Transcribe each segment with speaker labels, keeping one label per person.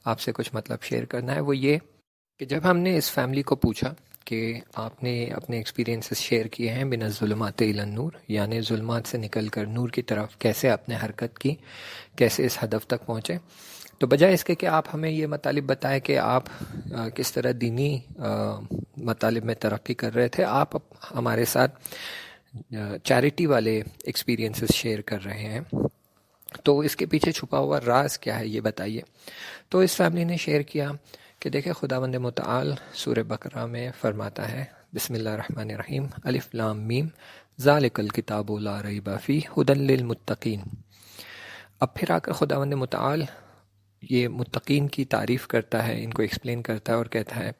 Speaker 1: آپ سے کچھ مطلب شیئر کرنا ہے، وہ یہ کہ جب ہم نے اس فیملی کو پوچھا کہ آپ نے اپنے ایکسپیرینسز شیئر کیے ہیں من الظلمات الی النور، یعنی ظلمات سے نکل کر نور کی طرف کیسے آپ نے حرکت کی، کیسے اس ہدف تک پہنچے، تو بجائے اس کے کہ آپ ہمیں یہ مطالب بتائیں کہ آپ کس طرح دینی مطالب میں ترقی کر رہے تھے، آپ ہمارے ساتھ چیریٹی والے ایکسپیرینسز شیئر کر رہے ہیں، تو اس کے پیچھے چھپا ہوا راز کیا ہے یہ بتائیے۔ تو اس فیملی نے شیئر کیا کہ دیکھیں خداوند متعال سورہ بقرہ میں فرماتا ہے بسم اللہ الرحمن الرحیم الف لام میم ذالک الکتاب لا ریب فیہ ھدی للمتقین۔ اب پھر آ کر خداوند متعال یہ متقین کی تعریف کرتا ہے، ان کو ایکسپلین کرتا ہے اور کہتا ہے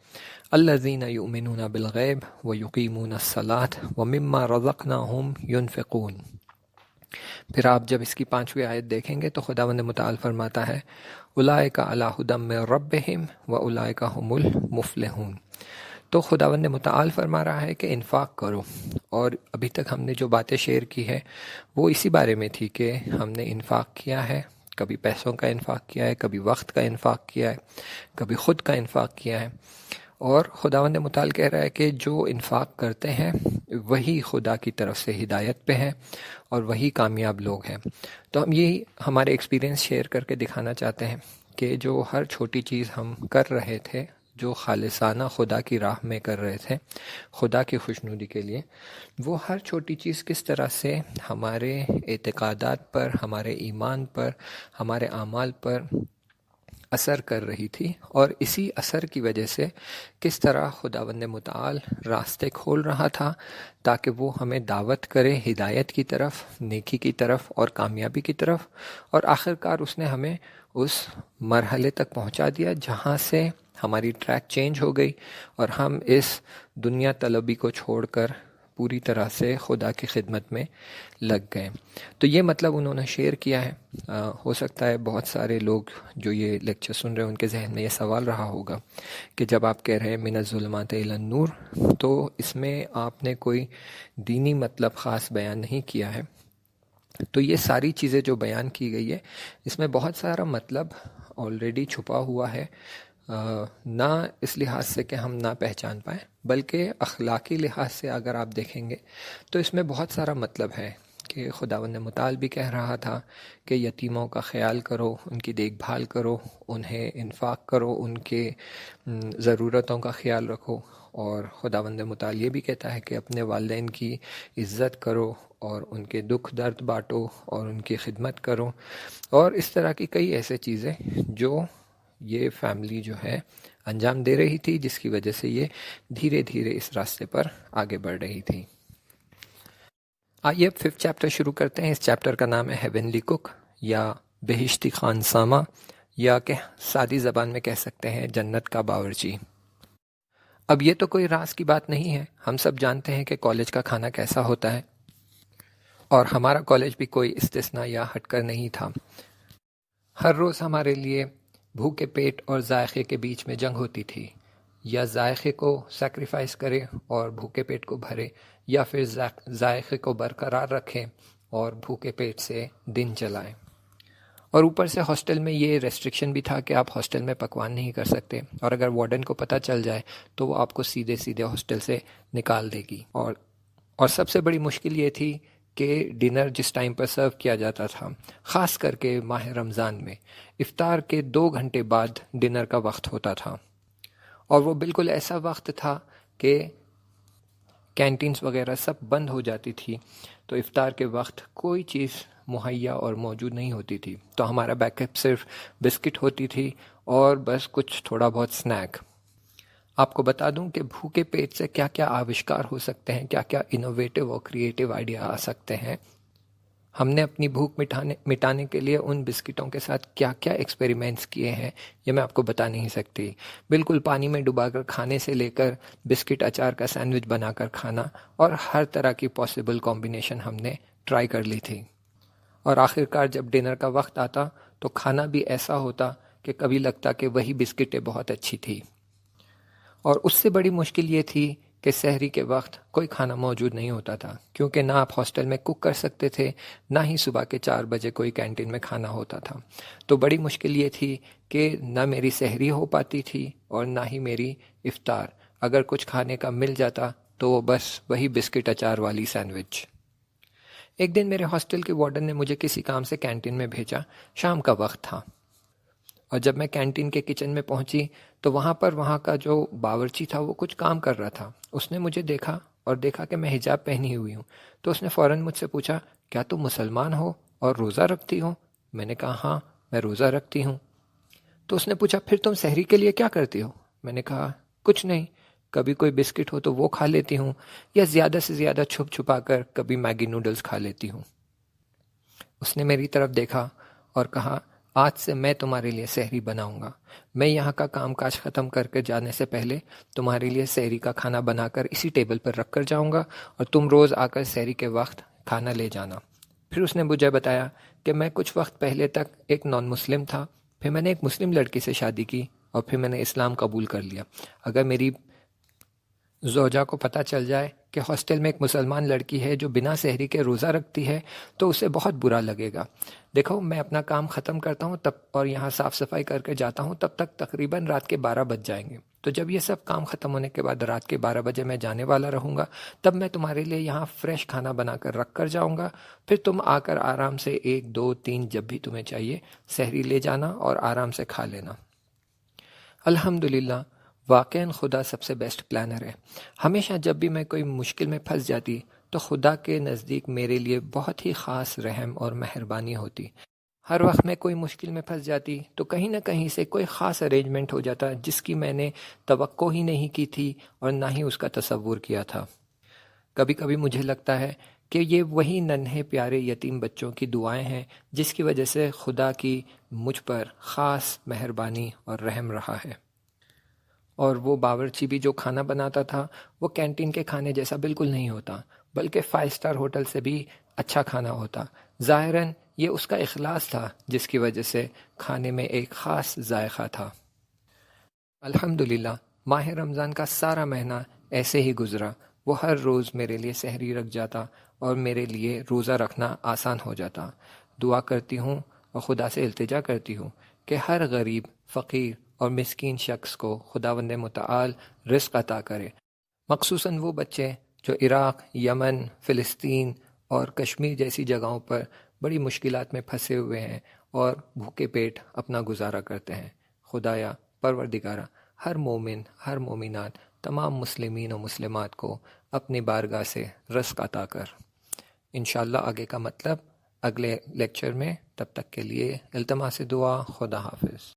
Speaker 1: الذین یؤمنون بالغیب ویقیمون الصلاۃ ومما رزقناہم ینفقون۔ پھر آپ جب اس کی 5ویں آیت دیکھیں گے تو خداوند متعال فرماتا ہے اولئک علی ھدی من ربہم واولئک ھم المفلحون۔ تو خداوند متعال فرما رہا ہے کہ انفاق کرو، اور ابھی تک ہم نے جو باتیں شیئر کی ہے وہ اسی بارے میں تھی کہ ہم نے انفاق کیا ہے، کبھی پیسوں کا انفاق کیا ہے، کبھی وقت کا انفاق کیا ہے، کبھی خود کا انفاق کیا ہے، اور خداوند متعال کہہ رہا ہے کہ جو انفاق کرتے ہیں وہی خدا کی طرف سے ہدایت پہ ہیں اور وہی کامیاب لوگ ہیں۔ تو ہم یہی ہمارے ایکسپیرینس شیئر کر کے دکھانا چاہتے ہیں کہ جو ہر چھوٹی چیز ہم کر رہے تھے، جو خالصانہ خدا کی راہ میں کر رہے تھے خدا کی خوشنودی کے لیے، وہ ہر چھوٹی چیز کس طرح سے ہمارے اعتقادات پر، ہمارے ایمان پر، ہمارے اعمال پر اثر کر رہی تھی، اور اسی اثر کی وجہ سے کس طرح خداوند متعال راستے کھول رہا تھا تاکہ وہ ہمیں دعوت کرے ہدایت کی طرف، نیکی کی طرف اور کامیابی کی طرف، اور آخرکار اس نے ہمیں اس مرحلے تک پہنچا دیا جہاں سے ہماری ٹریک چینج ہو گئی اور ہم اس دنیا طلبی کو چھوڑ کر پوری طرح سے خدا کی خدمت میں لگ گئے۔ تو یہ مطلب انہوں نے شیئر کیا ہے۔ ہو سکتا ہے بہت سارے لوگ جو یہ لیکچر سن رہے ہیں ان کے ذہن میں یہ سوال رہا ہوگا کہ جب آپ کہہ رہے ہیں من الظلمات الی النور، تو اس میں آپ نے کوئی دینی مطلب خاص بیان نہیں کیا ہے۔ تو یہ ساری چیزیں جو بیان کی گئی ہے اس میں بہت سارا مطلب آلریڈی چھپا ہوا ہے، نہ اس لحاظ سے کہ ہم نہ پہچان پائیں، بلکہ اخلاقی لحاظ سے اگر آپ دیکھیں گے تو اس میں بہت سارا مطلب ہے کہ خداوند متعال بھی کہہ رہا تھا کہ یتیموں کا خیال کرو، ان کی دیکھ بھال کرو، انہیں انفاق کرو، ان کے ضرورتوں کا خیال رکھو، اور خداوند متعال یہ بھی کہتا ہے کہ اپنے والدین کی عزت کرو اور ان کے دکھ درد بانٹو اور ان کی خدمت کرو، اور اس طرح کی کئی ایسے چیزیں جو یہ فیملی جو ہے انجام دے رہی تھی، جس کی وجہ سے یہ دھیرے دھیرے اس راستے پر آگے بڑھ رہی تھی۔ آئیے اب 5 چیپٹر شروع کرتے ہیں۔ اس چیپٹر کا نام ہے ہیونلی کک یا بہشتی خانسامہ، یا کہ سادی زبان میں کہہ سکتے ہیں جنت کا باورچی۔ اب یہ تو کوئی راز کی بات نہیں ہے، ہم سب جانتے ہیں کہ کالج کا کھانا کیسا ہوتا ہے، اور ہمارا کالج بھی کوئی استثناء یا ہٹ کر نہیں تھا۔ ہر روز ہمارے لیے بھوکے پیٹ اور ذائقے کے بیچ میں جنگ ہوتی تھی، یا ذائقے کو سیکریفائس کرے اور بھوکے پیٹ کو بھرے، یا پھر ذائقے کو برقرار رکھیں اور بھوکے پیٹ سے دن چلائیں۔ اور اوپر سے ہاسٹل میں یہ ریسٹرکشن بھی تھا کہ آپ ہاسٹل میں پکوان نہیں کر سکتے، اور اگر وارڈن کو پتہ چل جائے تو وہ آپ کو سیدھے سیدھے ہاسٹل سے نکال دے گی۔ اور سب سے بڑی مشکل یہ تھی کہ ڈنر جس ٹائم پر سرو کیا جاتا تھا، خاص کر کے ماہ رمضان میں افطار کے 2 گھنٹے بعد ڈنر کا وقت ہوتا تھا، اور وہ بالکل ایسا وقت تھا کہ کینٹینز وغیرہ سب بند ہو جاتی تھی، تو افطار کے وقت کوئی چیز مہیا اور موجود نہیں ہوتی تھی، تو ہمارا بیک اپ صرف بسکٹ ہوتی تھی اور بس کچھ تھوڑا بہت سنیک۔ آپ کو بتا دوں کہ بھوکے پیٹ سے کیا کیا آوشکار ہو سکتے ہیں، کیا کیا انوویٹو اور کریٹیو آئیڈیا آ سکتے ہیں۔ ہم نے اپنی بھوک مٹانے کے لیے ان بسکٹوں کے ساتھ کیا کیا ایکسپیریمنٹس کیے ہیں یہ میں آپ کو بتا نہیں سکتی۔ بالکل پانی میں ڈبا کر کھانے سے لے کر بسکٹ اچار کا سینڈوچ بنا کر کھانا، اور ہر طرح کی پاسبل کمبینیشن ہم نے ٹرائی کر لی تھی۔ اور آخرکار جب ڈنر کا وقت آتا تو کھانا بھی ایسا ہوتا کہ کبھی لگتا کہ وہی بسکٹیں بہت اچھی تھی۔ اور اس سے بڑی مشکل یہ تھی کہ سحری کے وقت کوئی کھانا موجود نہیں ہوتا تھا، کیونکہ نہ آپ ہاسٹل میں کوک کر سکتے تھے، نہ ہی صبح کے 4 بجے کوئی کینٹین میں کھانا ہوتا تھا۔ تو بڑی مشکل یہ تھی کہ نہ میری سحری ہو پاتی تھی اور نہ ہی میری افطار۔ اگر کچھ کھانے کا مل جاتا تو وہ بس وہی بسکٹ اچار والی سینڈوچ۔ ایک دن میرے ہاسٹل کے وارڈن نے مجھے کسی کام سے کینٹین میں بھیجا۔ شام کا وقت تھا اور جب میں کینٹین کے کچن میں پہنچی تو وہاں کا جو باورچی تھا وہ کچھ کام کر رہا تھا۔ اس نے مجھے دیکھا اور دیکھا کہ میں حجاب پہنی ہوئی ہوں، تو اس نے فوراً مجھ سے پوچھا، کیا تم مسلمان ہو اور روزہ رکھتی ہو؟ میں نے کہا ہاں، میں روزہ رکھتی ہوں۔ تو اس نے پوچھا، پھر تم سحری کے لیے کیا کرتی ہو؟ میں نے کہا کچھ نہیں، کبھی کوئی بسکٹ ہو تو وہ کھا لیتی ہوں، یا زیادہ سے زیادہ چھپ چھپا کر کبھی میگی نوڈلز کھا لیتی ہوں۔ اس نے میری طرف دیکھا اور کہا، آج سے میں تمہارے لیے سحری بناؤں گا۔ میں یہاں کا کام کاج ختم کر کے جانے سے پہلے تمہارے لیے سحری کا کھانا بنا کر اسی ٹیبل پر رکھ کر جاؤں گا، اور تم روز آ کر سحری کے وقت کھانا لے جانا۔ پھر اس نے مجھے بتایا کہ میں کچھ وقت پہلے تک ایک نان مسلم تھا، پھر میں نے ایک مسلم لڑکی سے شادی کی اور پھر میں نے اسلام قبول کر لیا۔ اگر میری زوجہ کو پتہ چل جائے کہ ہاسٹل میں ایک مسلمان لڑکی ہے جو بنا سحری کے روزہ رکھتی ہے تو اسے بہت برا لگے گا۔ دیکھو، میں اپنا کام ختم کرتا ہوں اور یہاں صاف صفائی کر کے جاتا ہوں، تب تک تقریباً رات کے 12 بج جائیں گے۔ تو جب یہ سب کام ختم ہونے کے بعد رات کے 12 بجے میں جانے والا رہوں گا، تب میں تمہارے لیے یہاں فریش کھانا بنا کر رکھ کر جاؤں گا۔ پھر تم آ کر آرام سے 1 2 3 جب بھی تمہیں چاہیے سحری لے جانا اور آرام سے کھا لینا۔ الحمدللہ، واقعاً خدا سب سے بیسٹ پلانر ہے۔ ہمیشہ جب بھی میں کوئی مشکل میں پھنس جاتی تو خدا کے نزدیک میرے لیے بہت ہی خاص رحم اور مہربانی ہوتی۔ ہر وقت میں کوئی مشکل میں پھنس جاتی تو کہیں نہ کہیں سے کوئی خاص ارینجمنٹ ہو جاتا جس کی میں نے توقع ہی نہیں کی تھی اور نہ ہی اس کا تصور کیا تھا۔ کبھی کبھی مجھے لگتا ہے کہ یہ وہی ننھے پیارے یتیم بچوں کی دعائیں ہیں جس کی وجہ سے خدا کی مجھ پر خاص مہربانی اور رحم رہا ہے۔ اور وہ باورچی بھی جو کھانا بناتا تھا وہ کینٹین کے کھانے جیسا بالکل نہیں ہوتا، بلکہ 5 اسٹار ہوٹل سے بھی اچھا کھانا ہوتا۔ ظاہراً یہ اس کا اخلاص تھا جس کی وجہ سے کھانے میں ایک خاص ذائقہ تھا۔ الحمدللہ، ماہ رمضان کا سارا مہینہ ایسے ہی گزرا۔ وہ ہر روز میرے لیے سحری رکھ جاتا اور میرے لیے روزہ رکھنا آسان ہو جاتا۔ دعا کرتی ہوں اور خدا سے التجا کرتی ہوں کہ ہر غریب، فقیر اور مسکین شخص کو خداوند متعال رزق عطا کرے، مخصوصاً وہ بچے جو عراق، یمن، فلسطین اور کشمیر جیسی جگہوں پر بڑی مشکلات میں پھنسے ہوئے ہیں اور بھوکے پیٹ اپنا گزارا کرتے ہیں۔ خدایا، پروردگارہ، ہر مومن، ہر مومنات، تمام مسلمین و مسلمات کو اپنی بارگاہ سے رزق عطا کر۔ انشاءاللہ آگے کا مطلب اگلے لیکچر میں، تب تک کے لیے التماس دعا، خدا حافظ۔